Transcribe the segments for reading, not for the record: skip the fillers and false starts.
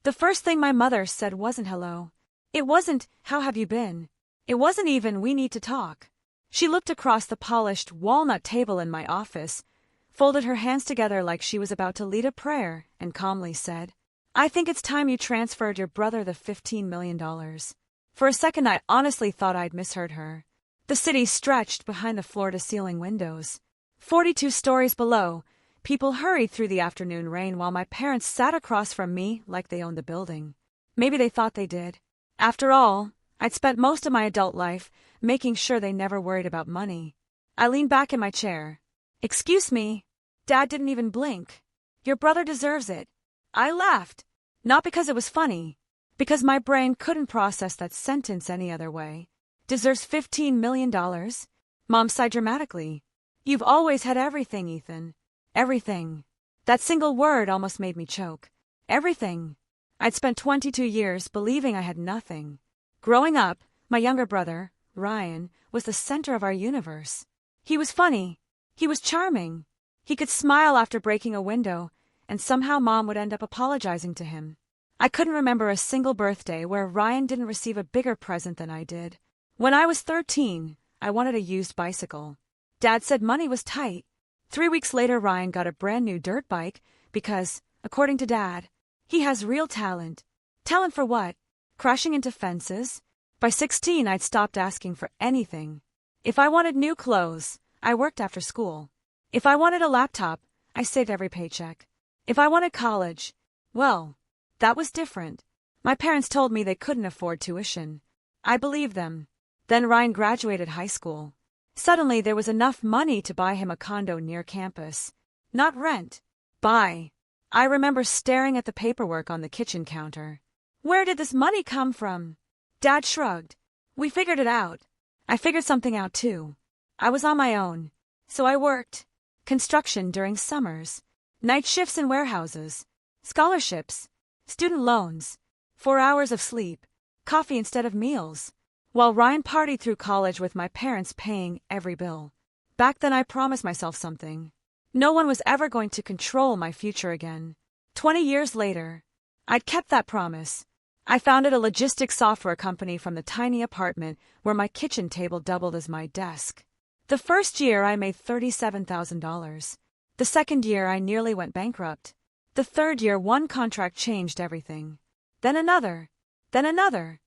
The first thing my mother said wasn't hello. It wasn't, how have you been? It wasn't even, we need to talk. She looked across the polished walnut table in my office, folded her hands together like she was about to lead a prayer, and calmly said, I think it's time you transferred your brother the $15 million. For a second I honestly thought I'd misheard her. The city stretched behind the floor-to-ceiling windows. 42 stories below, people hurried through the afternoon rain while my parents sat across from me like they owned the building. Maybe they thought they did. After all, I'd spent most of my adult life making sure they never worried about money. I leaned back in my chair. Excuse me. Dad didn't even blink. Your brother deserves it. I laughed. Not because it was funny. Because my brain couldn't process that sentence any other way. Deserves $15 million? Mom sighed dramatically. You've always had everything, Ethan. Everything. That single word almost made me choke. Everything. I'd spent 22 years believing I had nothing. Growing up, my younger brother, Ryan, was the center of our universe. He was funny. He was charming. He could smile after breaking a window, and somehow Mom would end up apologizing to him. I couldn't remember a single birthday where Ryan didn't receive a bigger present than I did. When I was 13, I wanted a used bicycle. Dad said money was tight. 3 weeks later, Ryan got a brand new dirt bike because, according to Dad, he has real talent. Talent for what? Crashing into fences? By 16, I'd stopped asking for anything. If I wanted new clothes, I worked after school. If I wanted a laptop, I saved every paycheck. If I wanted college, well, that was different. My parents told me they couldn't afford tuition. I believed them. Then Ryan graduated high school. Suddenly there was enough money to buy him a condo near campus. Not rent. Buy. I remember staring at the paperwork on the kitchen counter. Where did this money come from? Dad shrugged. We figured it out. I figured something out too. I was on my own. So I worked. Construction during summers. Night shifts in warehouses. Scholarships. Student loans. 4 hours of sleep. Coffee instead of meals. While Ryan partied through college with my parents paying every bill. Back then I promised myself something. No one was ever going to control my future again. 20 years later, I'd kept that promise. I founded a logistics software company from the tiny apartment where my kitchen table doubled as my desk. The first year I made $37,000. The second year I nearly went bankrupt. The third year one contract changed everything. Then another. Then another.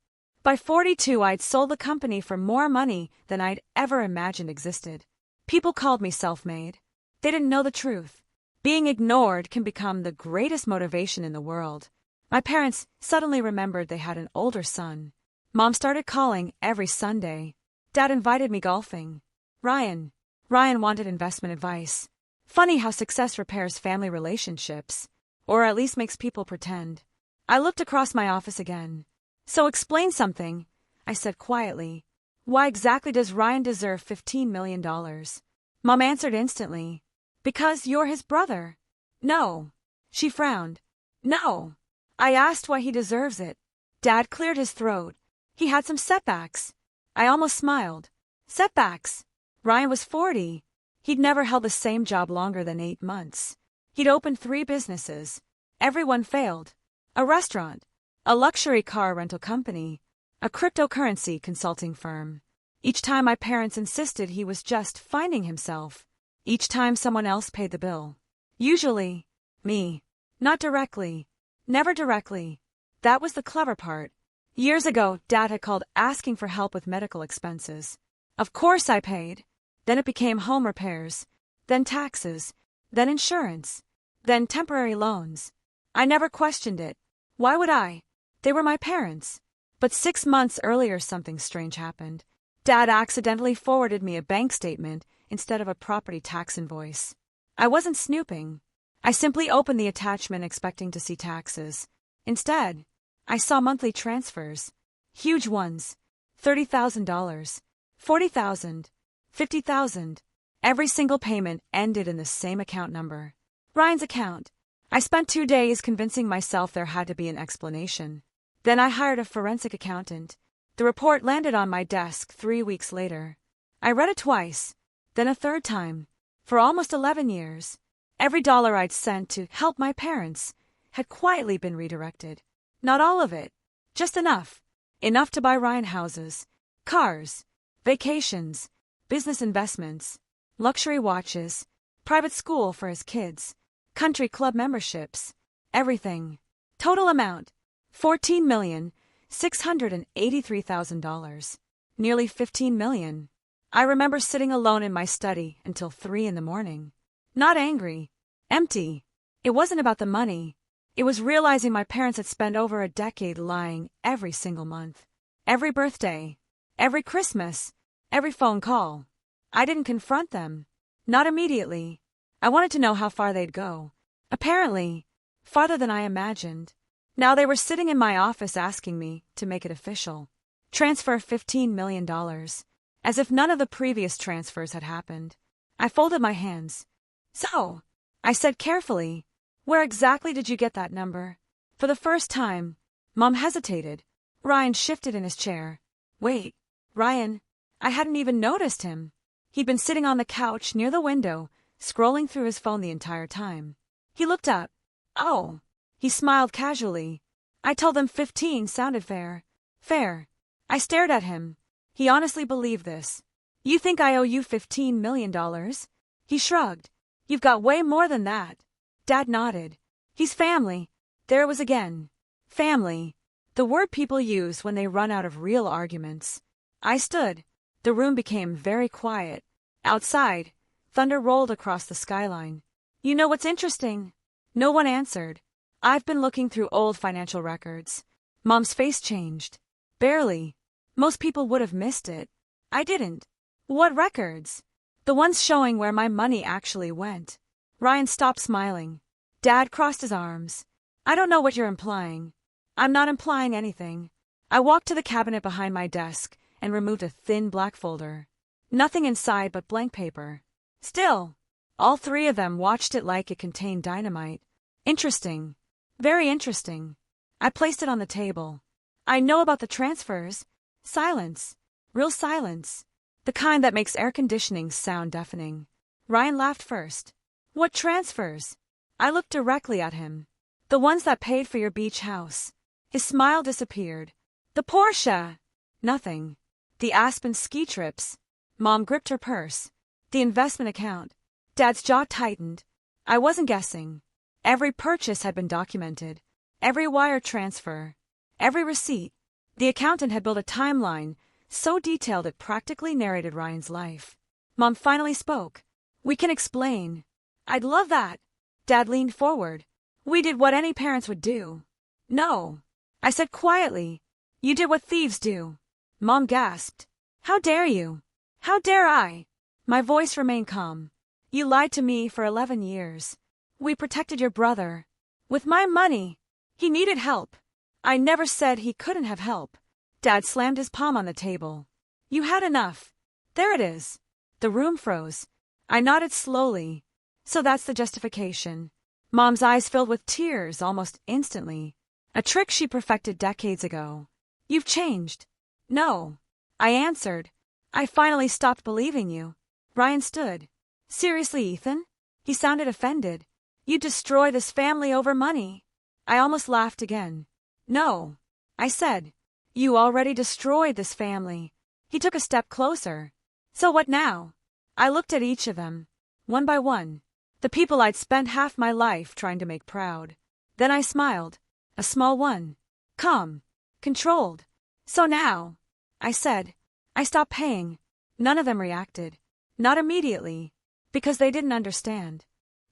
By 42 I'd sold the company for more money than I'd ever imagined existed. People called me self-made. They didn't know the truth. Being ignored can become the greatest motivation in the world. My parents suddenly remembered they had an older son. Mom started calling every Sunday. Dad invited me golfing. Ryan wanted investment advice. Funny how success repairs family relationships. Or at least makes people pretend. I looked across my office again. So explain something, I said quietly. Why exactly does Ryan deserve $15 million? Mom answered instantly. Because you're his brother. No. She frowned. No. I asked why he deserves it. Dad cleared his throat. He had some setbacks. I almost smiled. Setbacks. Ryan was 40. He'd never held the same job longer than 8 months. He'd opened 3 businesses. Everyone failed. A restaurant. A luxury car rental company. A cryptocurrency consulting firm. Each time my parents insisted he was just finding himself. Each time someone else paid the bill. Usually, me. Not directly. Never directly. That was the clever part. Years ago, Dad had called asking for help with medical expenses. Of course I paid. Then it became home repairs. Then taxes. Then insurance. Then temporary loans. I never questioned it. Why would I? They were my parents. But 6 months earlier something strange happened. Dad accidentally forwarded me a bank statement instead of a property tax invoice. I wasn't snooping. I simply opened the attachment expecting to see taxes. Instead, I saw monthly transfers. Huge ones. $30,000, $40,000, $50,000. Every single payment ended in the same account number. Ryan's account. I spent 2 days convincing myself there had to be an explanation. Then I hired a forensic accountant. The report landed on my desk 3 weeks later. I read it twice, then a third time. For almost 11 years, every dollar I'd sent to help my parents had quietly been redirected. Not all of it. Just enough. Enough to buy Ryan houses, cars, vacations, business investments, luxury watches, private school for his kids, country club memberships, everything. Total amount, $14,683,000. Nearly $15 million. I remember sitting alone in my study until 3 in the morning. Not angry. Empty. It wasn't about the money. It was realizing my parents had spent over a decade lying every single month. Every birthday. Every Christmas. Every phone call. I didn't confront them. Not immediately. I wanted to know how far they'd go. Apparently, farther than I imagined. Now they were sitting in my office asking me to make it official. Transfer $15 million. As if none of the previous transfers had happened. I folded my hands. So, I said carefully, where exactly did you get that number? For the first time, Mom hesitated. Ryan shifted in his chair. Wait, Ryan, I hadn't even noticed him. He'd been sitting on the couch near the window, scrolling through his phone the entire time. He looked up. Oh. He smiled casually. I told them 15 sounded fair. Fair. I stared at him. He honestly believed this. You think I owe you $15 million? He shrugged. You've got way more than that. Dad nodded. He's family. There it was again. Family. The word people use when they run out of real arguments. I stood. The room became very quiet. Outside, thunder rolled across the skyline. You know what's interesting? No one answered. I've been looking through old financial records. Mom's face changed. Barely. Most people would have missed it. I didn't. What records? The ones showing where my money actually went. Ryan stopped smiling. Dad crossed his arms. I don't know what you're implying. I'm not implying anything. I walked to the cabinet behind my desk and removed a thin black folder. Nothing inside but blank paper. Still, all 3 of them watched it like it contained dynamite. Interesting. Very interesting. I placed it on the table. I know about the transfers. Silence. Real silence. The kind that makes air conditioning sound deafening. Ryan laughed first. What transfers? I looked directly at him. The ones that paid for your beach house. His smile disappeared. The Porsche. Nothing. The Aspen ski trips. Mom gripped her purse. The investment account. Dad's jaw tightened. I wasn't guessing. Every purchase had been documented. Every wire transfer. Every receipt. The accountant had built a timeline so detailed it practically narrated Ryan's life. Mom finally spoke. We can explain. I'd love that. Dad leaned forward. We did what any parents would do. No. I said quietly. You did what thieves do. Mom gasped. How dare you? How dare I? My voice remained calm. You lied to me for 11 years. We protected your brother. With my money. He needed help. I never said he couldn't have help. Dad slammed his palm on the table. You had enough. There it is. The room froze. I nodded slowly. So that's the justification. Mom's eyes filled with tears almost instantly. A trick she perfected decades ago. You've changed. No. I answered. I finally stopped believing you. Ryan stood. Seriously, Ethan? He sounded offended. You destroy this family over money. I almost laughed again. No. I said. You already destroyed this family. He took a step closer. So what now? I looked at each of them. One by one. The people I'd spent half my life trying to make proud. Then I smiled. A small one. Calm. Controlled. So now. I said. I stopped paying. None of them reacted. Not immediately. Because they didn't understand.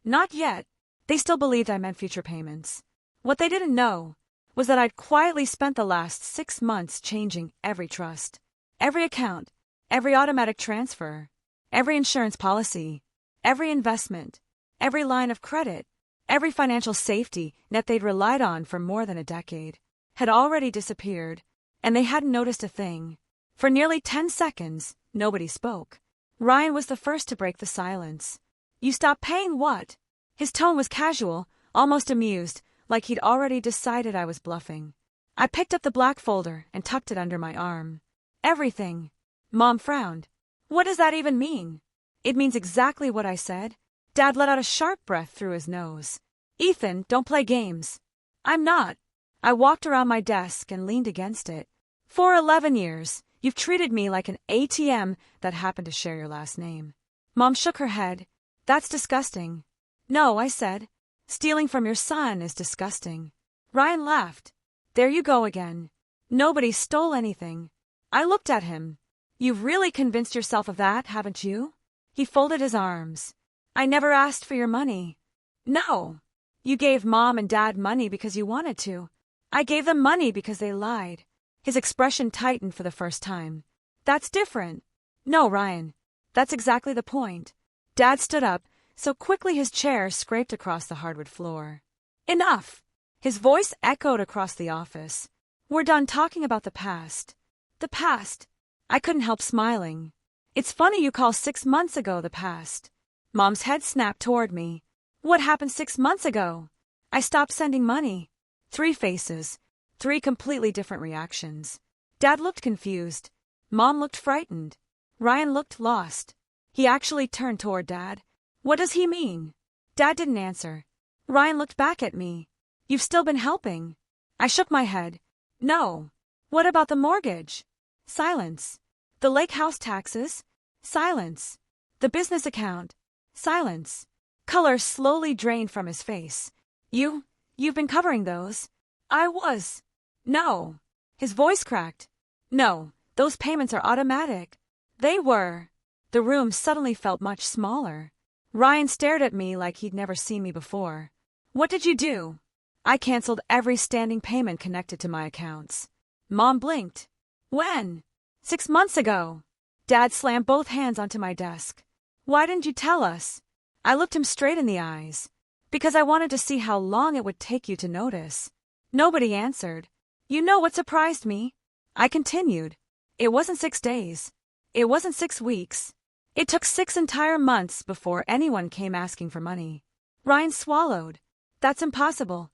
Not yet. They still believed I meant future payments. What they didn't know was that I'd quietly spent the last 6 months changing every trust, every account, every automatic transfer, every insurance policy, every investment, every line of credit, every financial safety net they'd relied on for more than a decade, had already disappeared, and they hadn't noticed a thing. For nearly 10 seconds, nobody spoke. Ryan was the first to break the silence. You stopped paying what? His tone was casual, almost amused, like he'd already decided I was bluffing. I picked up the black folder and tucked it under my arm. Everything. Mom frowned. What does that even mean? It means exactly what I said. Dad let out a sharp breath through his nose. Ethan, don't play games. I'm not. I walked around my desk and leaned against it. For 11 years, you've treated me like an ATM that happened to share your last name. Mom shook her head. That's disgusting. No, I said. Stealing from your son is disgusting. Ryan laughed. There you go again. Nobody stole anything. I looked at him. You've really convinced yourself of that, haven't you? He folded his arms. I never asked for your money. No. You gave Mom and Dad money because you wanted to. I gave them money because they lied. His expression tightened for the first time. That's different. No, Ryan. That's exactly the point. Dad stood up, so quickly his chair scraped across the hardwood floor. Enough! His voice echoed across the office. We're done talking about the past. The past. I couldn't help smiling. It's funny you call 6 months ago the past. Mom's head snapped toward me. What happened 6 months ago? I stopped sending money. 3 faces. 3 completely different reactions. Dad looked confused. Mom looked frightened. Ryan looked lost. He actually turned toward Dad. What does he mean? Dad didn't answer. Ryan looked back at me. You've still been helping. I shook my head. No. What about the mortgage? Silence. The lake house taxes? Silence. The business account? Silence. Color slowly drained from his face. You've been covering those? I was. No. His voice cracked. No, those payments are automatic. They were. The room suddenly felt much smaller. Ryan stared at me like he'd never seen me before. What did you do? I canceled every standing payment connected to my accounts. Mom blinked. When? 6 months ago. Dad slammed both hands onto my desk. Why didn't you tell us? I looked him straight in the eyes. Because I wanted to see how long it would take you to notice. Nobody answered. You know what surprised me? I continued. It wasn't 6 days. It wasn't 6 weeks. It took 6 entire months before anyone came asking for money. Ryan swallowed. That's impossible.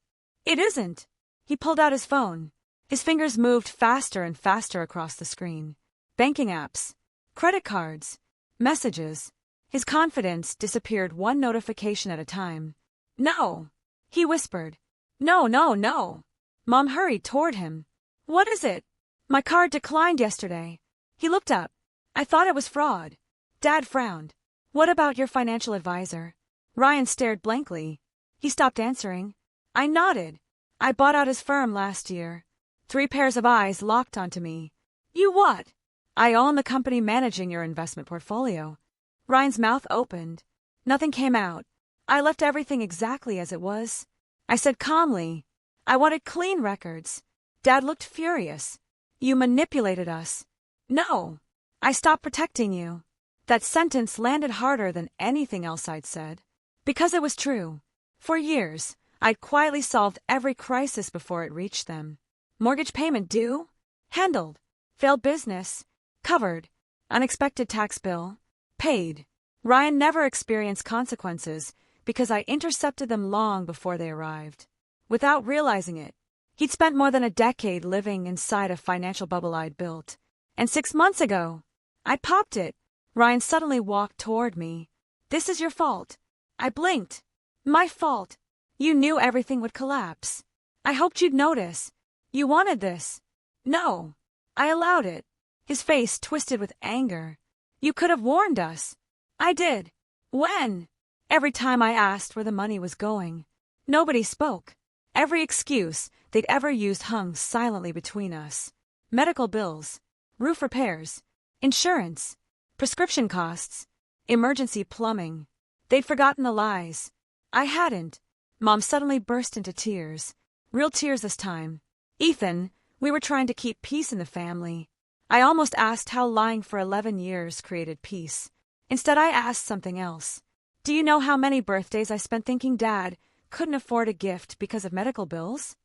It isn't. He pulled out his phone. His fingers moved faster and faster across the screen. Banking apps. Credit cards. Messages. His confidence disappeared one notification at a time. No. He whispered. No, no, no. Mom hurried toward him. What is it? My card declined yesterday. He looked up. I thought it was fraud. Dad frowned. What about your financial advisor? Ryan stared blankly. He stopped answering. I nodded. I bought out his firm last year. 3 pairs of eyes locked onto me. You what? I own the company managing your investment portfolio. Ryan's mouth opened. Nothing came out. I left everything exactly as it was. I said calmly, I wanted clean records. Dad looked furious. You manipulated us. No. I stopped protecting you. That sentence landed harder than anything else I'd said. Because it was true. For years, I'd quietly solved every crisis before it reached them. Mortgage payment due? Handled. Failed business? Covered. Unexpected tax bill? Paid. Ryan never experienced consequences because I intercepted them long before they arrived. Without realizing it, he'd spent more than a decade living inside a financial bubble I'd built. And 6 months ago, I popped it. Ryan suddenly walked toward me. This is your fault. I blinked. My fault. You knew everything would collapse. I hoped you'd notice. You wanted this. No. I allowed it. His face twisted with anger. You could have warned us. I did. When? Every time I asked where the money was going. Nobody spoke. Every excuse they'd ever used hung silently between us. Medical bills, roof repairs, insurance, prescription costs, emergency plumbing. They'd forgotten the lies. I hadn't. Mom suddenly burst into tears. Real tears this time. Ethan, we were trying to keep peace in the family. I almost asked how lying for 11 years created peace. Instead, I asked something else. Do you know how many birthdays I spent thinking Dad couldn't afford a gift because of medical bills?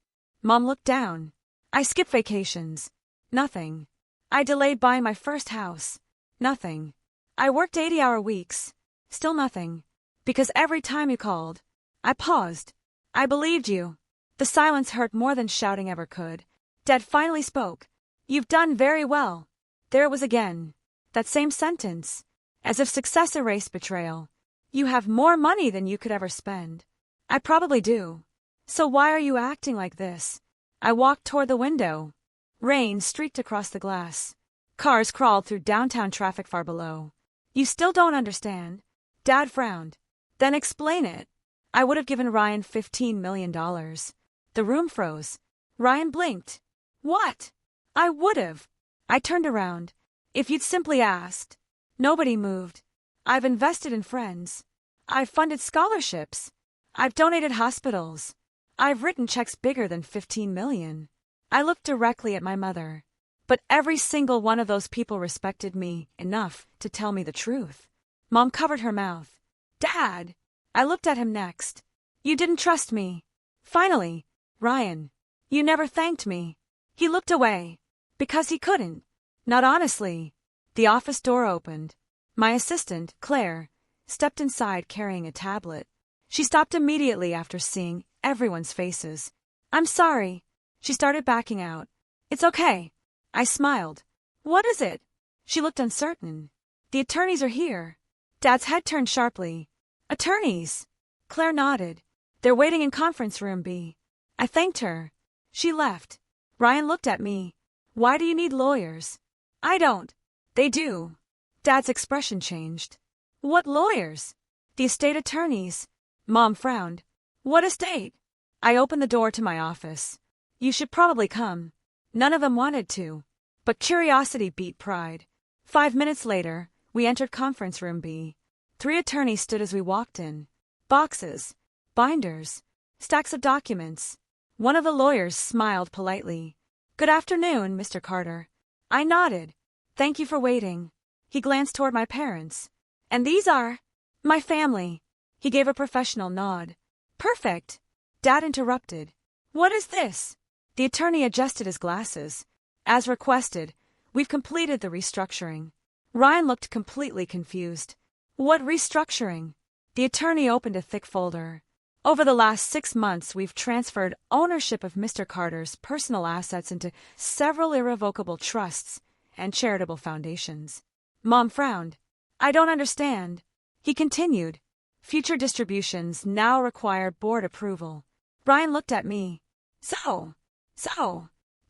Mom looked down. I skipped vacations. Nothing. I delayed buying my first house. Nothing. I worked 80-hour weeks. Still nothing. Because every time you called, I paused. I believed you. The silence hurt more than shouting ever could. Dad finally spoke. You've done very well. There it was again. That same sentence. As if success erased betrayal. You have more money than you could ever spend. I probably do. So why are you acting like this? I walked toward the window. Rain streaked across the glass. Cars crawled through downtown traffic far below. You still don't understand? Dad frowned. Then explain it. I would have given Ryan $15 million. The room froze. Ryan blinked. What? I would have. I turned around. If you'd simply asked. Nobody moved. I've invested in friends. I've funded scholarships. I've donated hospitals. I've written checks bigger than $15 million. I looked directly at my mother. But every single one of those people respected me enough to tell me the truth. Mom covered her mouth. Dad! I looked at him next. You didn't trust me. Finally, Ryan. You never thanked me. He looked away. Because he couldn't. Not honestly. The office door opened. My assistant, Claire, stepped inside carrying a tablet. She stopped immediately after seeing everyone's faces. I'm sorry. She started backing out. It's okay. I smiled. What is it? She looked uncertain. The attorneys are here. Dad's head turned sharply. Attorneys? Claire nodded. They're waiting in conference room B. I thanked her. She left. Ryan looked at me. Why do you need lawyers? I don't. They do. Dad's expression changed. What lawyers? The estate attorneys. Mom frowned. What estate? I opened the door to my office. You should probably come. None of them wanted to. But curiosity beat pride. 5 minutes later, we entered conference room B. 3 attorneys stood as we walked in. Boxes, binders, stacks of documents. One of the lawyers smiled politely. Good afternoon, Mr. Carter. I nodded. Thank you for waiting. He glanced toward my parents. And these are my family. He gave a professional nod. Perfect. Dad interrupted. What is this? The attorney adjusted his glasses. As requested, we've completed the restructuring. Ryan looked completely confused. What restructuring? The attorney opened a thick folder. Over the last 6 months, we've transferred ownership of Mr. Carter's personal assets into several irrevocable trusts and charitable foundations. Mom frowned. I don't understand. He continued. Future distributions now require board approval. Ryan looked at me. So.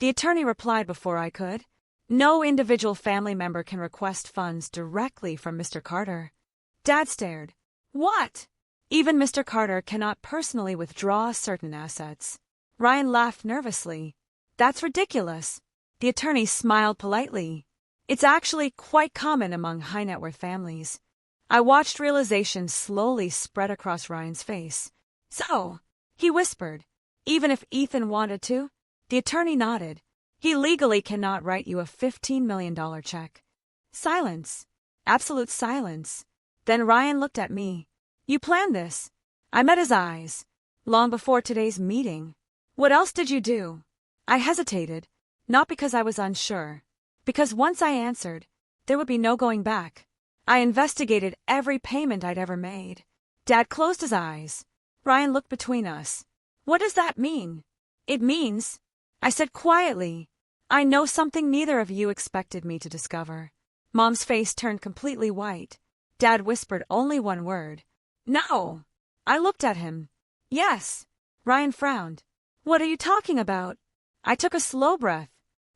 The attorney replied before I could. No individual family member can request funds directly from Mr. Carter. Dad stared. What? Even Mr. Carter cannot personally withdraw certain assets. Ryan laughed nervously. That's ridiculous. The attorney smiled politely. It's actually quite common among high-net-worth families. I watched realization slowly spread across Ryan's face. So, he whispered, even if Ethan wanted to? The attorney nodded. He legally cannot write you a $15 million check. Silence. Absolute silence. Then Ryan looked at me. You planned this. I met his eyes. Long before today's meeting. What else did you do? I hesitated. Not because I was unsure. Because once I answered, there would be no going back. I investigated every payment I'd ever made. Dad closed his eyes. Ryan looked between us. What does that mean? It means, I said quietly, I know something neither of you expected me to discover. Mom's face turned completely white. Dad whispered only one word. No. I looked at him. Yes. Ryan frowned. What are you talking about? I took a slow breath.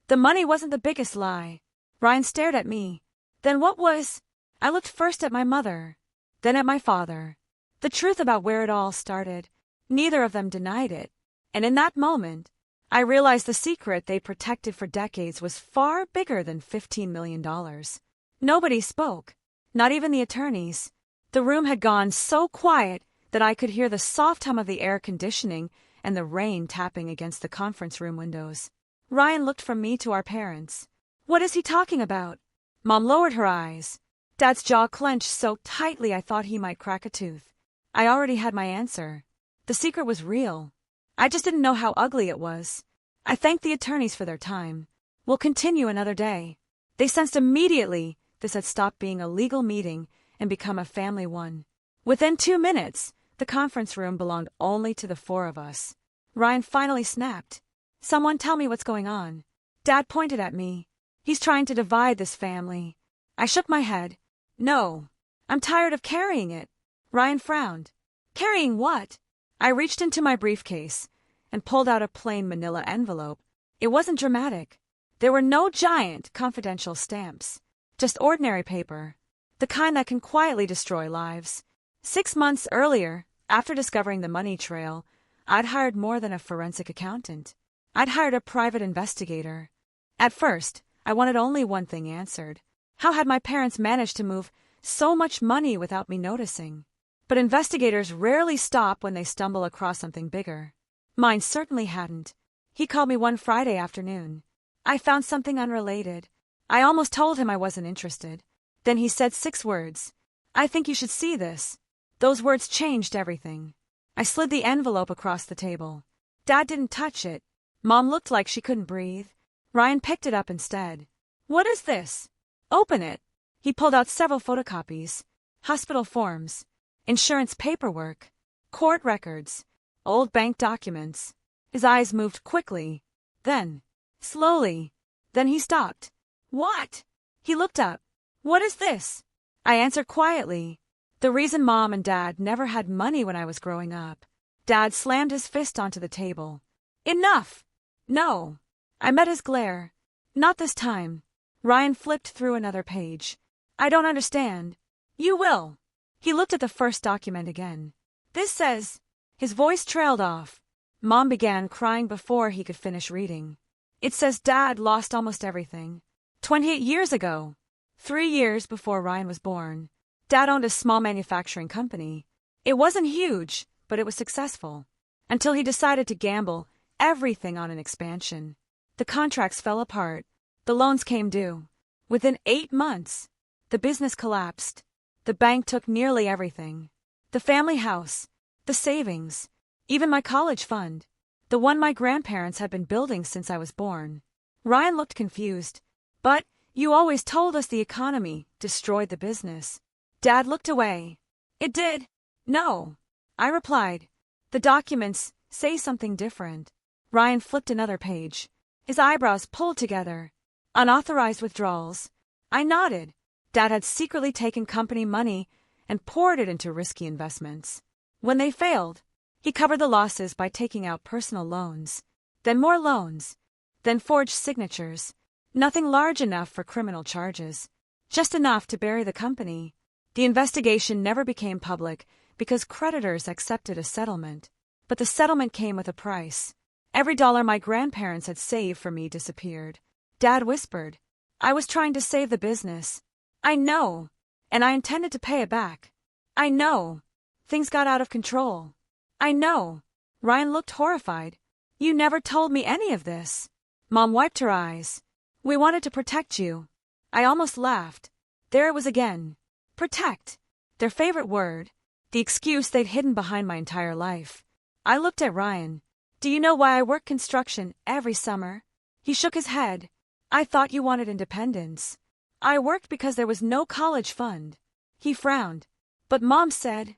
The money wasn't the biggest lie. Ryan stared at me. Then what was? I looked first at my mother, then at my father. The truth about where it all started. Neither of them denied it. And in that moment, I realized the secret they protected for decades was far bigger than $15 million. Nobody spoke. Not even the attorneys. The room had gone so quiet that I could hear the soft hum of the air conditioning and the rain tapping against the conference room windows. Ryan looked from me to our parents. What is he talking about? Mom lowered her eyes. Dad's jaw clenched so tightly I thought he might crack a tooth. I already had my answer. The secret was real. I just didn't know how ugly it was. I thanked the attorneys for their time. We'll continue another day. They sensed immediately this had stopped being a legal meeting and become a family one. Within 2 minutes, the conference room belonged only to the 4 of us. Ryan finally snapped. Someone tell me what's going on. Dad pointed at me. He's trying to divide this family. I shook my head. No. I'm tired of carrying it. Ryan frowned. Carrying what? I reached into my briefcase and pulled out a plain manila envelope. It wasn't dramatic. There were no giant, confidential stamps. Just ordinary paper. The kind that can quietly destroy lives. 6 months earlier, after discovering the money trail, I'd hired more than a forensic accountant. I'd hired a private investigator. At first, I wanted only one thing answered. How had my parents managed to move so much money without me noticing? But investigators rarely stop when they stumble across something bigger. Mine certainly hadn't. He called me one Friday afternoon. I found something unrelated. I almost told him I wasn't interested. Then he said 6 words. "I think you should see this." Those words changed everything. I slid the envelope across the table. Dad didn't touch it. Mom looked like she couldn't breathe. Ryan picked it up instead. "What is this?" "Open it." He pulled out several photocopies. Hospital forms. Insurance paperwork. Court records. Old bank documents. His eyes moved quickly. Then, slowly. Then he stopped. "What?" He looked up. "What is this?" I answered quietly. The reason Mom and Dad never had money when I was growing up. Dad slammed his fist onto the table. "Enough!" "No." I met his glare. "Not this time." Ryan flipped through another page. "I don't understand." "You will." He looked at the first document again. "This says..." His voice trailed off. Mom began crying before he could finish reading. "It says Dad lost almost everything. 28 years ago. 3 years before Ryan was born. Dad owned a small manufacturing company. It wasn't huge, but it was successful. Until he decided to gamble everything on an expansion. The contracts fell apart. The loans came due. Within 8 months, the business collapsed. The bank took nearly everything. The family house, the savings, even my college fund, the one my grandparents had been building since I was born." Ryan looked confused. "But you always told us the economy destroyed the business." Dad looked away. "It did." "No," I replied. "The documents say something different." Ryan flipped another page. His eyebrows pulled together. "Unauthorized withdrawals." I nodded. Dad had secretly taken company money and poured it into risky investments. When they failed, he covered the losses by taking out personal loans. Then more loans. Then forged signatures. Nothing large enough for criminal charges. Just enough to bury the company. The investigation never became public because creditors accepted a settlement. But the settlement came with a price. Every dollar my grandparents had saved for me disappeared. Dad whispered, "I was trying to save the business." "I know. And I intended to pay it back." "I know. Things got out of control." "I know." Ryan looked horrified. "You never told me any of this." Mom wiped her eyes. "We wanted to protect you." I almost laughed. There it was again. Protect. Their favorite word. The excuse they'd hidden behind my entire life. I looked at Ryan. "Do you know why I work construction every summer?" He shook his head. "I thought you wanted independence." "I worked because there was no college fund." He frowned. "But Mom said..."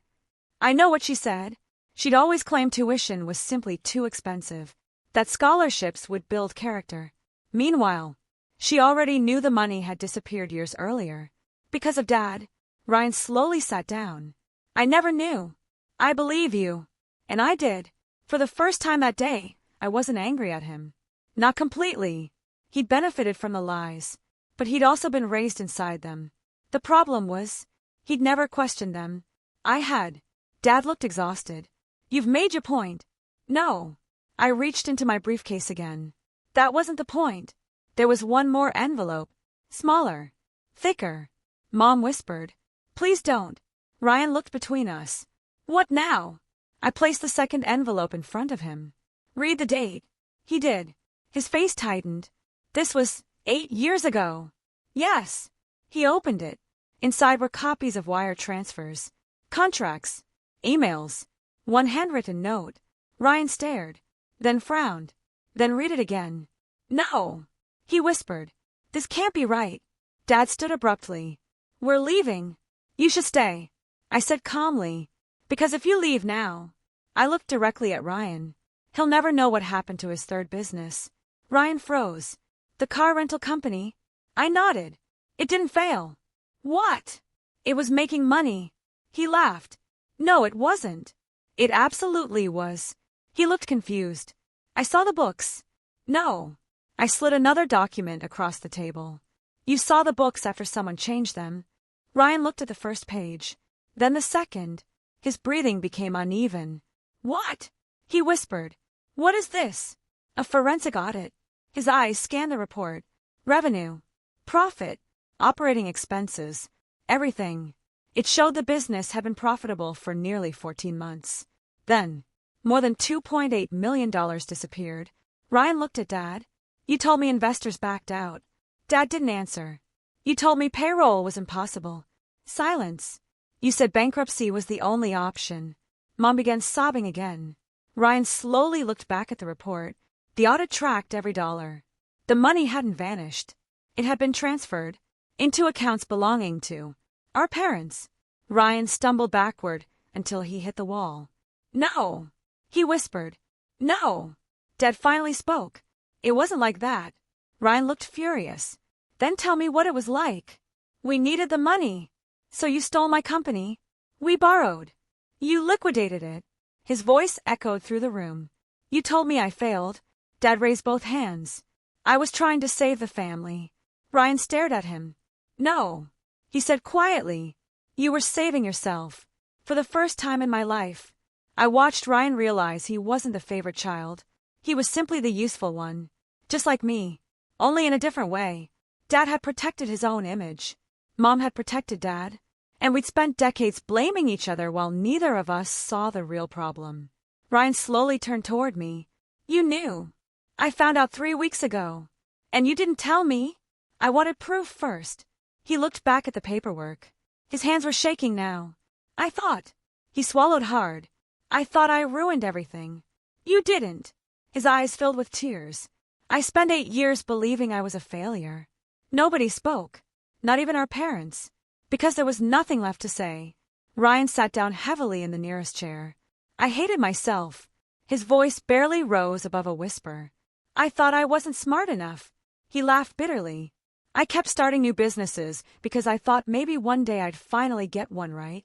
I know what she said. She'd always claimed tuition was simply too expensive. That scholarships would build character. Meanwhile, she already knew the money had disappeared years earlier. Because of Dad. Ryan slowly sat down. "I never knew." "I believe you." And I did. For the first time that day, I wasn't angry at him. Not completely. He'd benefited from the lies, but he'd also been raised inside them. The problem was, he'd never questioned them. I had. Dad looked exhausted. "You've made your point." "No." I reached into my briefcase again. That wasn't the point. There was one more envelope. Smaller. Thicker. Mom whispered, "Please don't." Ryan looked between us. "What now?" I placed the second envelope in front of him. "Read the date." He did. His face tightened. "This was 8 years ago." "Yes." He opened it. Inside were copies of wire transfers, contracts, emails, one handwritten note. Ryan stared, then frowned, then read it again. "No," he whispered. "This can't be right." Dad stood abruptly. "We're leaving." "You should stay," I said calmly, "because if you leave now..." I looked directly at Ryan. "He'll never know what happened to his third business." Ryan froze. "The car rental company?" I nodded. "It didn't fail." "What?" "It was making money." He laughed. "No, it wasn't." "It absolutely was." He looked confused. I saw the books. No. I slid another document across the table. You saw the books after someone changed them. Ryan looked at the first page, then the second. His breathing became uneven. What? He whispered. What is this? A forensic audit. His eyes scanned the report. Revenue. Profit. Operating expenses. Everything. It showed the business had been profitable for nearly 14 months. Then, more than $2.8 million disappeared. Ryan looked at Dad. You told me investors backed out. Dad didn't answer. You told me payroll was impossible. Silence. You said bankruptcy was the only option. Mom began sobbing again. Ryan slowly looked back at the report. The audit tracked every dollar. The money hadn't vanished. It had been transferred into accounts belonging to our parents. Ryan stumbled backward until he hit the wall. No, he whispered. No. Dad finally spoke. It wasn't like that. Ryan looked furious. Then tell me what it was like. We needed the money. So you stole my company. We borrowed. You liquidated it. His voice echoed through the room. You told me I failed. Dad raised both hands. I was trying to save the family. Ryan stared at him. No, he said quietly. You were saving yourself. For the first time in my life, I watched Ryan realize he wasn't the favorite child. He was simply the useful one. Just like me. Only in a different way. Dad had protected his own image. Mom had protected Dad. And we'd spent decades blaming each other while neither of us saw the real problem. Ryan slowly turned toward me. You knew. I found out 3 weeks ago. And you didn't tell me. I wanted proof first. He looked back at the paperwork. His hands were shaking now. I thought. He swallowed hard. I thought I ruined everything. You didn't. His eyes filled with tears. I spent 8 years believing I was a failure. Nobody spoke. Not even our parents. Because there was nothing left to say. Ryan sat down heavily in the nearest chair. I hated myself. His voice barely rose above a whisper. I thought I wasn't smart enough. He laughed bitterly. I kept starting new businesses because I thought maybe one day I'd finally get one right.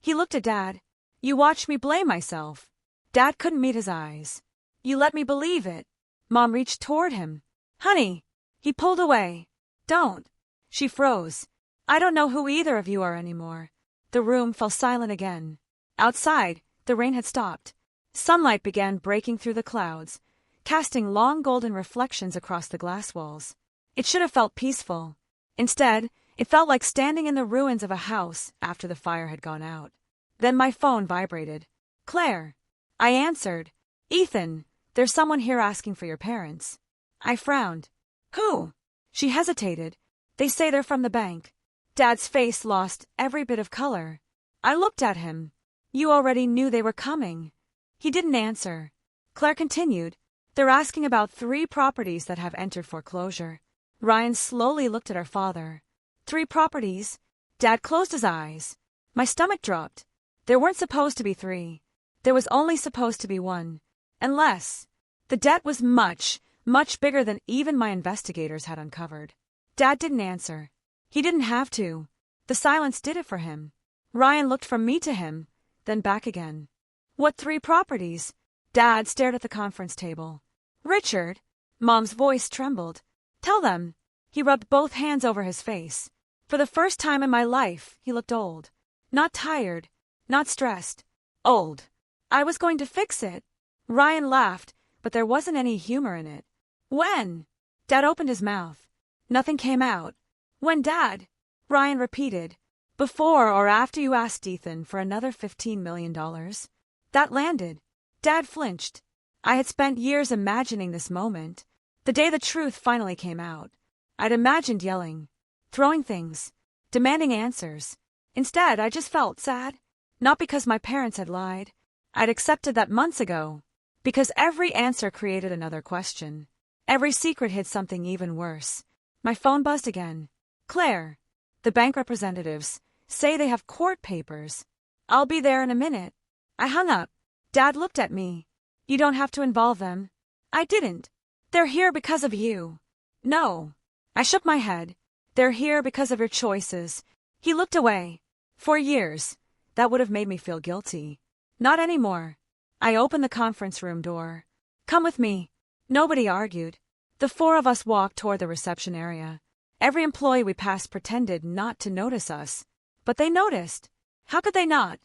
He looked at Dad. You watched me blame myself. Dad couldn't meet his eyes. You let me believe it. Mom reached toward him. Honey. He pulled away. Don't. She froze. I don't know who either of you are anymore. The room fell silent again. Outside, the rain had stopped. Sunlight began breaking through the clouds, casting long golden reflections across the glass walls. It should have felt peaceful. Instead, it felt like standing in the ruins of a house after the fire had gone out. Then my phone vibrated. Claire. I answered. Ethan, there's someone here asking for your parents. I frowned. Who? She hesitated. They say they're from the bank. Dad's face lost every bit of color. I looked at him. You already knew they were coming. He didn't answer. Claire continued. They're asking about 3 properties that have entered foreclosure. Ryan slowly looked at our father. 3 properties? Dad closed his eyes. My stomach dropped. There weren't supposed to be 3. There was only supposed to be 1. Unless the debt was much, much bigger than even my investigators had uncovered. Dad didn't answer. He didn't have to. The silence did it for him. Ryan looked from me to him, then back again. What 3 properties? Dad stared at the conference table. Richard. Mom's voice trembled. Tell them. He rubbed both hands over his face. For the first time in my life, he looked old. Not tired. Not stressed. Old. I was going to fix it. Ryan laughed, but there wasn't any humor in it. When? Dad opened his mouth. Nothing came out. When, Dad? Ryan repeated. Before or after you asked Ethan for another $15 million. That landed. Dad flinched. I had spent years imagining this moment. The day the truth finally came out. I'd imagined yelling, throwing things, demanding answers. Instead, I just felt sad. Not because my parents had lied. I'd accepted that months ago. Because every answer created another question. Every secret hid something even worse. My phone buzzed again. Claire. The bank representatives say they have court papers. I'll be there in a minute. I hung up. Dad looked at me. You don't have to involve them. I didn't. They're here because of you. No. I shook my head. They're here because of your choices. He looked away. For years, that would have made me feel guilty. Not anymore. I opened the conference room door. Come with me. Nobody argued. The four of us walked toward the reception area. Every employee we passed pretended not to notice us. But they noticed. How could they not?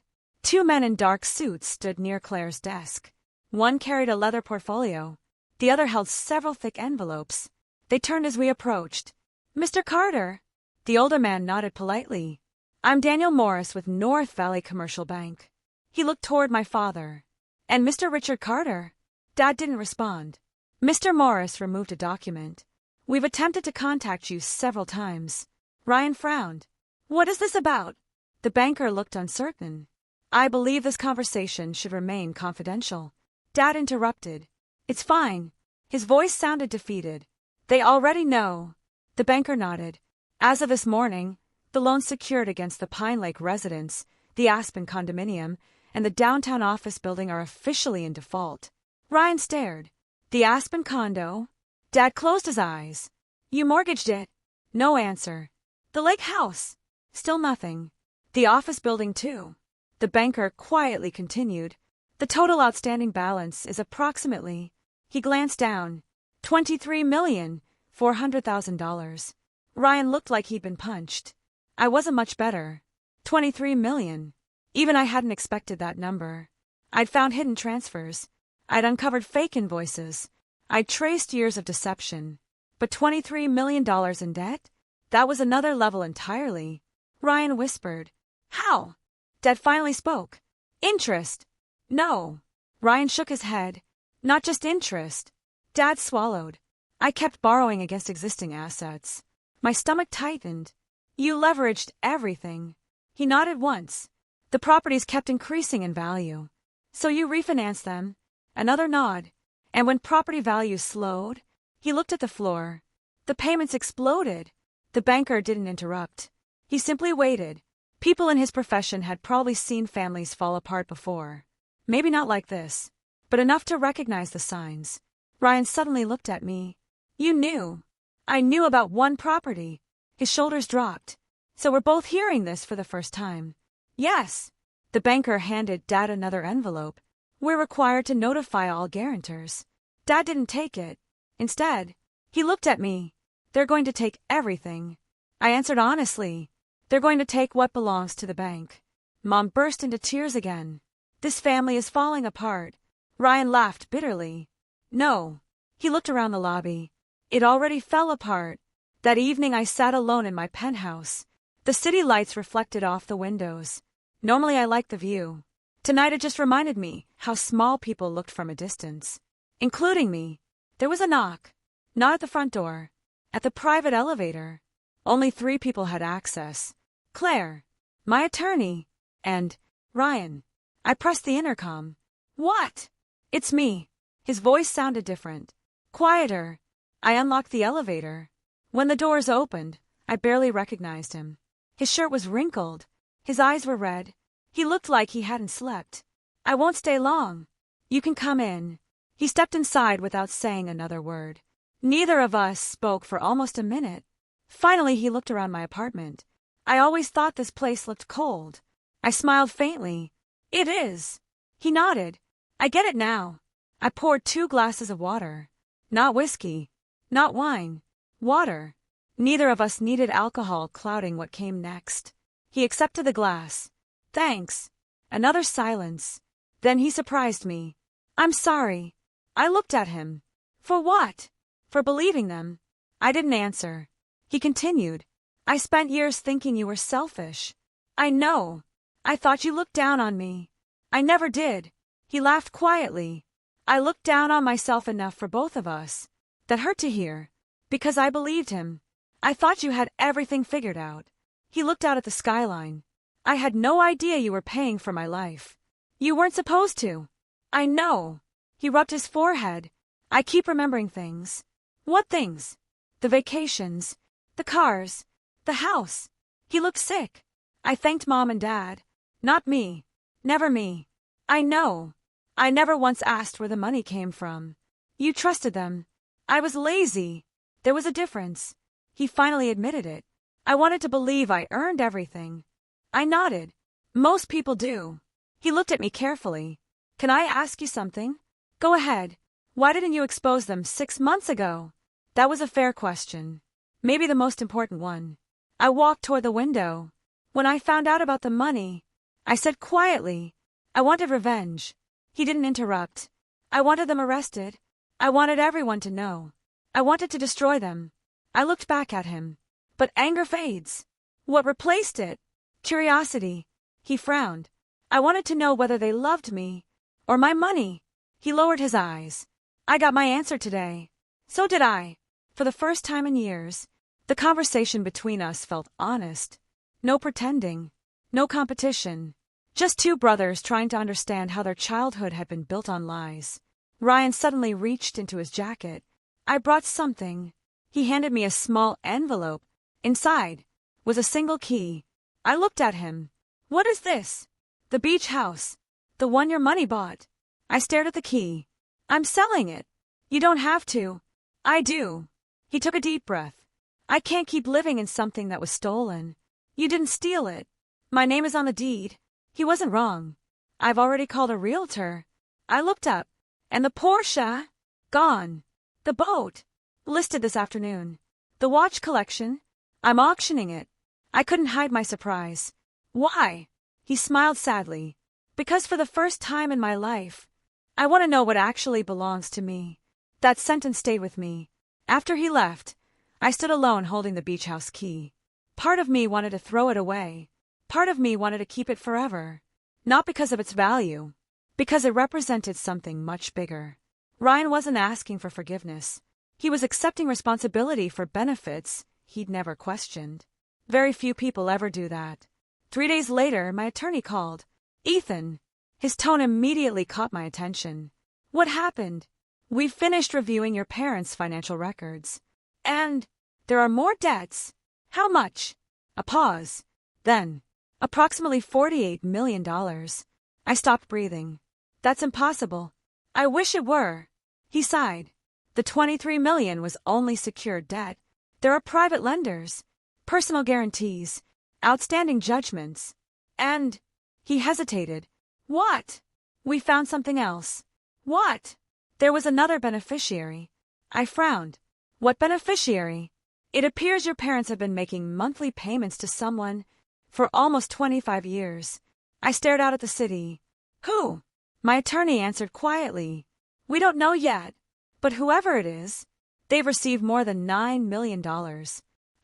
Two men in dark suits stood near Claire's desk. One carried a leather portfolio. The other held several thick envelopes. They turned as we approached. "Mr. Carter." The older man nodded politely. "I'm Daniel Morris with North Valley Commercial Bank." He looked toward my father. "And Mr. Richard Carter?" Dad didn't respond. Mr. Morris removed a document. "We've attempted to contact you several times." Ryan frowned. "What is this about?" The banker looked uncertain. "I believe this conversation should remain confidential." Dad interrupted. "It's fine." His voice sounded defeated. "They already know." The banker nodded. "As of this morning, the loans secured against the Pine Lake residence, the Aspen condominium, and the downtown office building are officially in default." Ryan stared. "The Aspen condo?" Dad closed his eyes. "You mortgaged it?" No answer. "The lake house?" Still nothing. "The office building too?" The banker quietly continued. "The total outstanding balance is approximately," he glanced down, $23,400,000. Ryan looked like he'd been punched. I wasn't much better. 23 million. Even I hadn't expected that number. I'd found hidden transfers. I'd uncovered fake invoices. I'd traced years of deception. But $23 million in debt? That was another level entirely. Ryan whispered. "How?" Dad finally spoke. "Interest." "No." Ryan shook his head. "Not just interest." Dad swallowed. "I kept borrowing against existing assets." My stomach tightened. "You leveraged everything." He nodded once. "The properties kept increasing in value. So you refinanced them." Another nod. "And when property values slowed?" He looked at the floor. "The payments exploded." The banker didn't interrupt. He simply waited. People in his profession had probably seen families fall apart before. Maybe not like this, but enough to recognize the signs. Ryan suddenly looked at me. "You knew." "I knew about one property." His shoulders dropped. "So we're both hearing this for the first time." "Yes." The banker handed Dad another envelope. "We're required to notify all guarantors." Dad didn't take it. Instead, he looked at me. "They're going to take everything." I answered honestly. "They're going to take what belongs to the bank." Mom burst into tears again. "This family is falling apart." Ryan laughed bitterly. "No." He looked around the lobby. "It already fell apart." That evening I sat alone in my penthouse. The city lights reflected off the windows. Normally I liked the view. Tonight it just reminded me how small people looked from a distance. Including me. There was a knock. Not at the front door. At the private elevator. Only 3 people had access. Claire, my attorney, and Ryan. I pressed the intercom. "What?" "It's me." His voice sounded different. Quieter. I unlocked the elevator. When the doors opened, I barely recognized him. His shirt was wrinkled. His eyes were red. He looked like he hadn't slept. "I won't stay long." "You can come in." He stepped inside without saying another word. Neither of us spoke for almost a minute. Finally, he looked around my apartment. "I always thought this place looked cold." I smiled faintly. "It is." He nodded. "I get it now." I poured 2 glasses of water. Not whiskey. Not wine. Water. Neither of us needed alcohol clouding what came next. He accepted the glass. "Thanks." Another silence. Then he surprised me. "I'm sorry." I looked at him. "For what?" "For believing them." I didn't answer. He continued. "I spent years thinking you were selfish." "I know. I thought you looked down on me." "I never did." He laughed quietly. "I looked down on myself enough for both of us." That hurt to hear. Because I believed him. "I thought you had everything figured out." He looked out at the skyline. "I had no idea you were paying for my life." "You weren't supposed to." "I know." He rubbed his forehead. "I keep remembering things." "What things?" "The vacations. The cars. The house." He looked sick. "I thanked Mom and Dad." "Not me." "Never me." "I know. I never once asked where the money came from." "You trusted them." "I was lazy." There was a difference. He finally admitted it. "I wanted to believe I earned everything." I nodded. "Most people do." He looked at me carefully. "Can I ask you something?" "Go ahead." Why didn't you expose them 6 months ago? That was a fair question. Maybe the most important one. I walked toward the window. When I found out about the money, I said quietly, I wanted revenge. He didn't interrupt. I wanted them arrested. I wanted everyone to know. I wanted to destroy them. I looked back at him. But anger fades. What replaced it? Curiosity. He frowned. I wanted to know whether they loved me or my money. He lowered his eyes. I got my answer today. So did I. For the first time in years, the conversation between us felt honest. No pretending. No competition. Just two brothers trying to understand how their childhood had been built on lies. Ryan suddenly reached into his jacket. I brought something. He handed me a small envelope. Inside was a single key. I looked at him. What is this? The beach house. The one your money bought. I stared at the key. I'm selling it. You don't have to. I do. He took a deep breath. I can't keep living in something that was stolen. You didn't steal it. My name is on the deed. He wasn't wrong. I've already called a realtor. I looked up. And the Porsche? Gone. The boat? Listed this afternoon. The watch collection? I'm auctioning it. I couldn't hide my surprise. Why? He smiled sadly. Because for the first time in my life, I want to know what actually belongs to me. That sentence stayed with me. After he left, I stood alone holding the beach house key. Part of me wanted to throw it away. Part of me wanted to keep it forever. Not because of its value. Because it represented something much bigger. Ryan wasn't asking for forgiveness. He was accepting responsibility for benefits he'd never questioned. Very few people ever do that. 3 days later, my attorney called. Ethan. His tone immediately caught my attention. What happened? We've finished reviewing your parents' financial records. And there are more debts. How much? A pause. Then, approximately $48 million. I stopped breathing. That's impossible. I wish it were. He sighed. The $23 million was only secured debt. There are private lenders, personal guarantees, outstanding judgments. And he hesitated. What? We found something else. What? There was another beneficiary. I frowned. What beneficiary? It appears your parents have been making monthly payments to someone for almost 25 years. I stared out at the city. Who? My attorney answered quietly. We don't know yet. But whoever it is, they've received more than $9 million.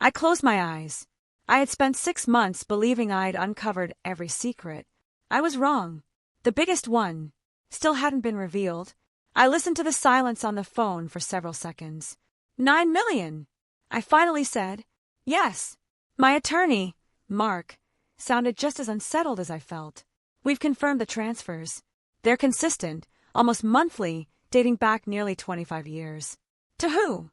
I closed my eyes. I had spent 6 months believing I'd uncovered every secret. I was wrong. The biggest one still hadn't been revealed. I listened to the silence on the phone for several seconds. $9 million. I finally said, yes. My attorney, Mark, sounded just as unsettled as I felt. We've confirmed the transfers. They're consistent, almost monthly, dating back nearly 25 years. To who?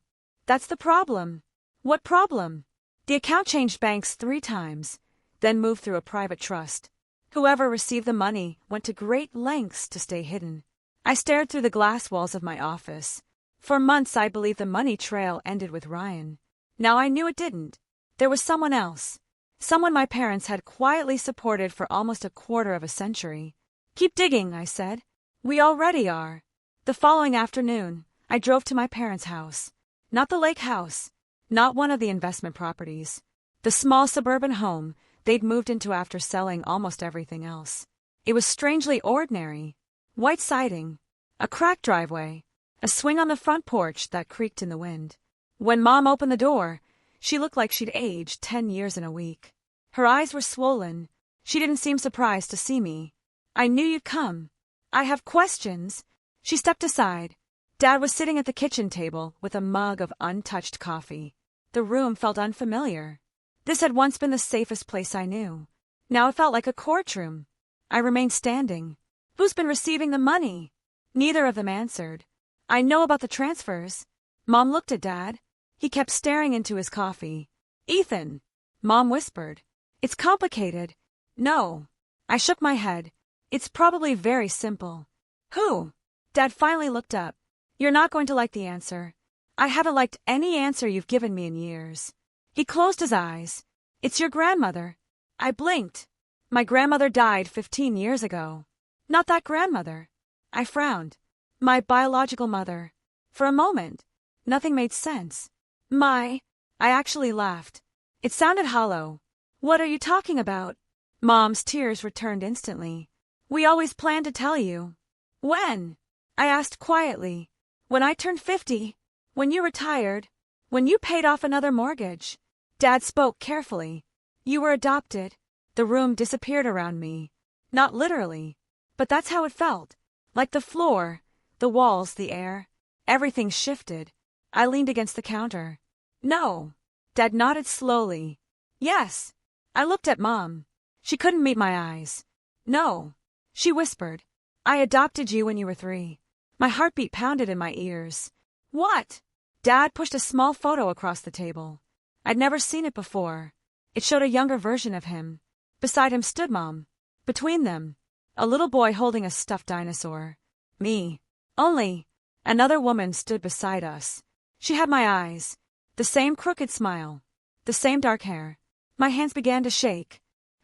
That's the problem. What problem? The account changed banks 3 times, then moved through a private trust. Whoever received the money went to great lengths to stay hidden. I stared through the glass walls of my office. For months I believed the money trail ended with Ryan. Now I knew it didn't. There was someone else. Someone my parents had quietly supported for almost a quarter of a century. Keep digging, I said. We already are. The following afternoon, I drove to my parents' house. Not the lake house. Not one of the investment properties. The small suburban home they'd moved into after selling almost everything else. It was strangely ordinary. White siding, a cracked driveway, a swing on the front porch that creaked in the wind. When Mom opened the door, she looked like she'd aged 10 years in a week. Her eyes were swollen. She didn't seem surprised to see me. I knew you'd come. I have questions. She stepped aside. Dad was sitting at the kitchen table with a mug of untouched coffee. The room felt unfamiliar. This had once been the safest place I knew. Now it felt like a courtroom. I remained standing. Who's been receiving the money? Neither of them answered. I know about the transfers. Mom looked at Dad. He kept staring into his coffee. Ethan, Mom whispered. It's complicated. No. I shook my head. It's probably very simple. Who? Dad finally looked up. You're not going to like the answer. I haven't liked any answer you've given me in years. He closed his eyes. It's your grandmother. I blinked. My grandmother died 15 years ago. Not that grandmother. I frowned. My biological mother. For a moment, nothing made sense. I actually laughed. It sounded hollow. What are you talking about? Mom's tears returned instantly. We always planned to tell you. When? I asked quietly. When I turned 50. When you retired. When you paid off another mortgage. Dad spoke carefully. You were adopted. The room disappeared around me. Not literally, but that's how it felt. Like the floor, the walls, the air. Everything shifted. I leaned against the counter. No. Dad nodded slowly. Yes. I looked at Mom. She couldn't meet my eyes. No. She whispered. I adopted you when you were 3. My heartbeat pounded in my ears. What? Dad pushed a small photo across the table. I'd never seen it before. It showed a younger version of him. Beside him stood Mom. Between them, a little boy holding a stuffed dinosaur. Me. Only, another woman stood beside us. She had my eyes. The same crooked smile. The same dark hair. My hands began to shake.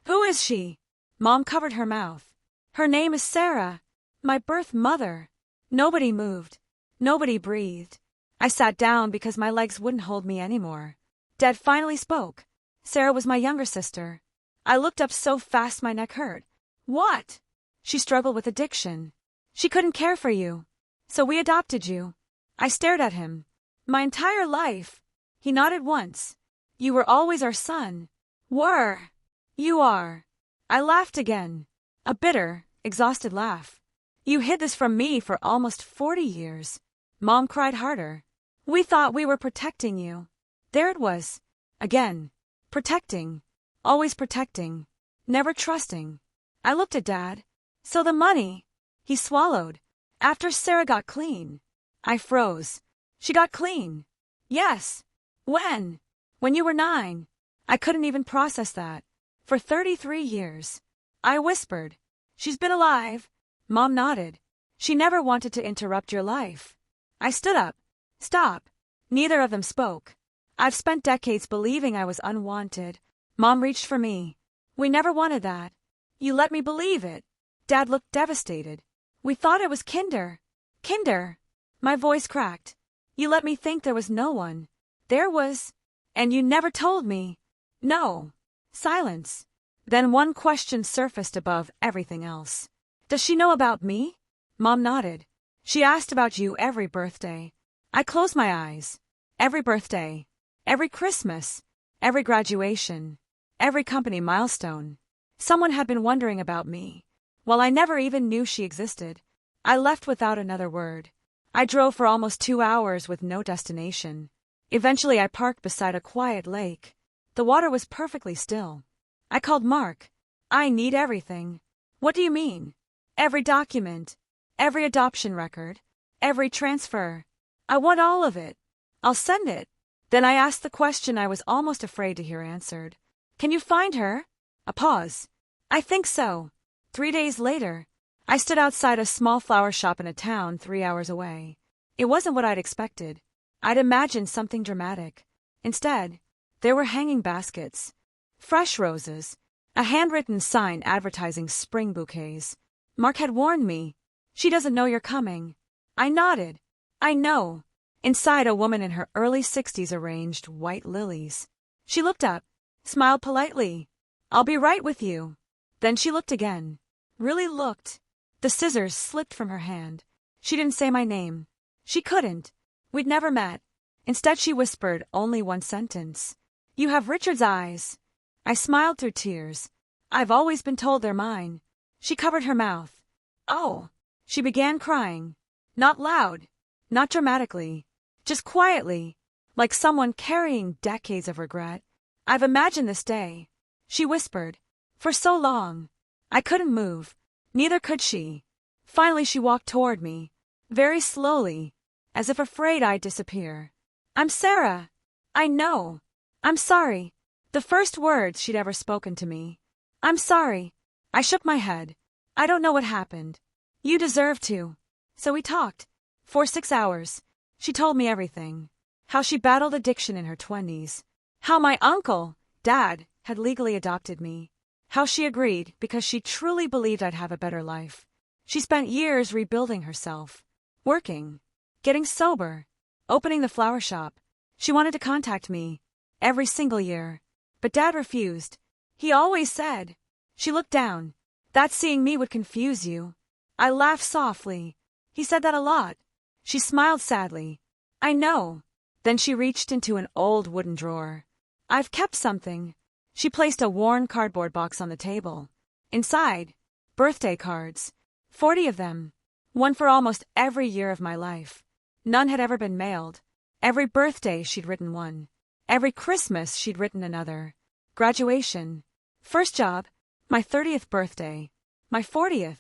Who is she? Mom covered her mouth. Her name is Sarah. My birth mother. Nobody moved. Nobody breathed. I sat down because my legs wouldn't hold me anymore. Dad finally spoke. Sarah was my younger sister. I looked up so fast my neck hurt. What? She struggled with addiction. She couldn't care for you. So we adopted you. I stared at him. My entire life. He nodded once. You were always our son. Were. You are. I laughed again. A bitter, exhausted laugh. You hid this from me for almost 40 years. Mom cried harder. We thought we were protecting you. There it was. Again. Protecting. Always protecting. Never trusting. I looked at Dad. So the money. He swallowed. After Sarah got clean. I froze. She got clean. Yes. When? When you were 9. I couldn't even process that. For 33 years. I whispered. She's been alive. Mom nodded. She never wanted to interrupt your life. I stood up. Stop. Neither of them spoke. I've spent decades believing I was unwanted. Mom reached for me. We never wanted that. You let me believe it. Dad looked devastated. We thought it was Kinder. Kinder. My voice cracked. You let me think there was no one. There was. And you never told me. No. Silence. Then one question surfaced above everything else. Does she know about me? Mom nodded. She asked about you every birthday. I closed my eyes. Every birthday. Every Christmas. Every graduation. Every company milestone. Someone had been wondering about me. While I never even knew she existed, I left without another word. I drove for almost 2 hours with no destination. Eventually I parked beside a quiet lake. The water was perfectly still. I called Mark. I need everything. What do you mean? Every document. Every adoption record. Every transfer. I want all of it. I'll send it. Then I asked the question I was almost afraid to hear answered. Can you find her? A pause. I think so. 3 days later, I stood outside a small flower shop in a town 3 hours away. It wasn't what I'd expected. I'd imagined something dramatic. Instead, there were hanging baskets, fresh roses, a handwritten sign advertising spring bouquets. Mark had warned me. She doesn't know you're coming. I nodded. I know. Inside, a woman in her early 60s arranged white lilies. She looked up, smiled politely. I'll be right with you. Then she looked again. Really looked. The scissors slipped from her hand. She didn't say my name. She couldn't. We'd never met. Instead, she whispered only one sentence. You have Richard's eyes. I smiled through tears. I've always been told they're mine. She covered her mouth. Oh. She began crying. Not loud. Not dramatically. Just quietly. Like someone carrying decades of regret. I've imagined this day. She whispered. For so long. I couldn't move. Neither could she. Finally she walked toward me. Very slowly. As if afraid I'd disappear. I'm Sarah. I know. I'm sorry. The first words she'd ever spoken to me. I'm sorry. I shook my head. I don't know what happened. You deserve to. So we talked. For 6 hours. She told me everything. How she battled addiction in her 20s. How my uncle, Dad, had legally adopted me. How she agreed because she truly believed I'd have a better life. She spent years rebuilding herself. working, getting sober, opening the flower shop. She wanted to contact me every single year, but Dad refused. He always said. She looked down. That seeing me would confuse you. I laughed softly. He said that a lot. She smiled sadly. I know. Then she reached into an old wooden drawer. I've kept something. She placed a worn cardboard box on the table. Inside, birthday cards. 40 of them. One for almost every year of my life. None had ever been mailed. Every birthday she'd written one. Every Christmas she'd written another. Graduation. First job. My 30th birthday. My 40th.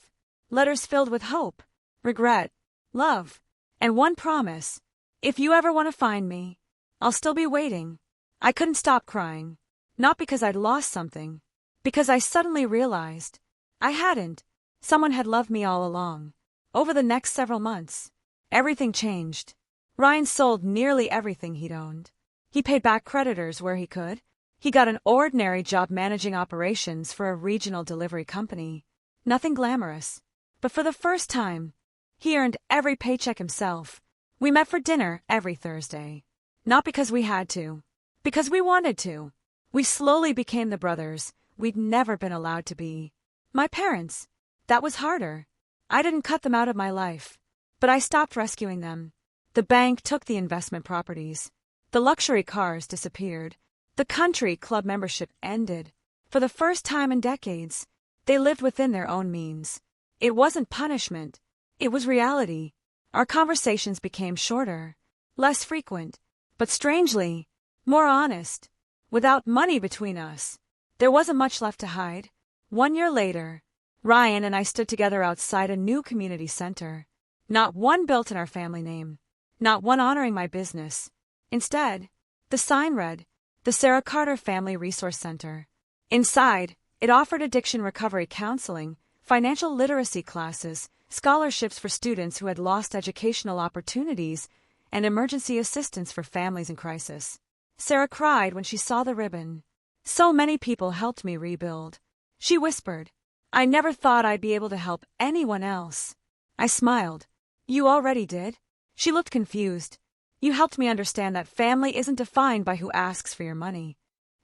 Letters filled with hope, regret, love, and one promise. If you ever want to find me, I'll still be waiting. I couldn't stop crying. Not because I'd lost something. Because I suddenly realized I hadn't. Someone had loved me all along. Over the next several months, everything changed. Ryan sold nearly everything he'd owned. He paid back creditors where he could. He got an ordinary job managing operations for a regional delivery company. Nothing glamorous. But for the first time, he earned every paycheck himself. We met for dinner every Thursday. Not because we had to. Because we wanted to. We slowly became the brothers we'd never been allowed to be. My parents. That was harder. I didn't cut them out of my life. But I stopped rescuing them. The bank took the investment properties. The luxury cars disappeared. The country club membership ended. For the first time in decades, they lived within their own means. It wasn't punishment. It was reality. Our conversations became shorter, less frequent, but strangely, more honest. Without money between us, there wasn't much left to hide. 1 year later, Ryan and I stood together outside a new community center. Not one built in our family name. Not one honoring my business. Instead, the sign read, the Sarah Carter Family Resource Center. Inside, it offered addiction recovery counseling, financial literacy classes, scholarships for students who had lost educational opportunities, and emergency assistance for families in crisis. Sarah cried when she saw the ribbon. So many people helped me rebuild. She whispered, I never thought I'd be able to help anyone else. I smiled. You already did. She looked confused. You helped me understand that family isn't defined by who asks for your money.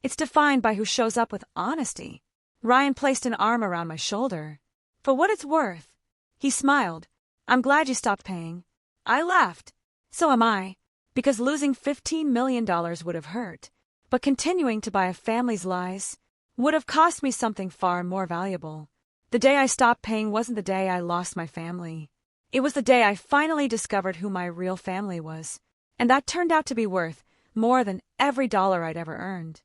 It's defined by who shows up with honesty. Ryan placed an arm around my shoulder. For what it's worth. He smiled. I'm glad you stopped paying. I laughed. So am I. Because losing $15 million would have hurt. But continuing to buy a family's lies would have cost me something far more valuable. The day I stopped paying wasn't the day I lost my family. It was the day I finally discovered who my real family was. And that turned out to be worth more than every dollar I'd ever earned.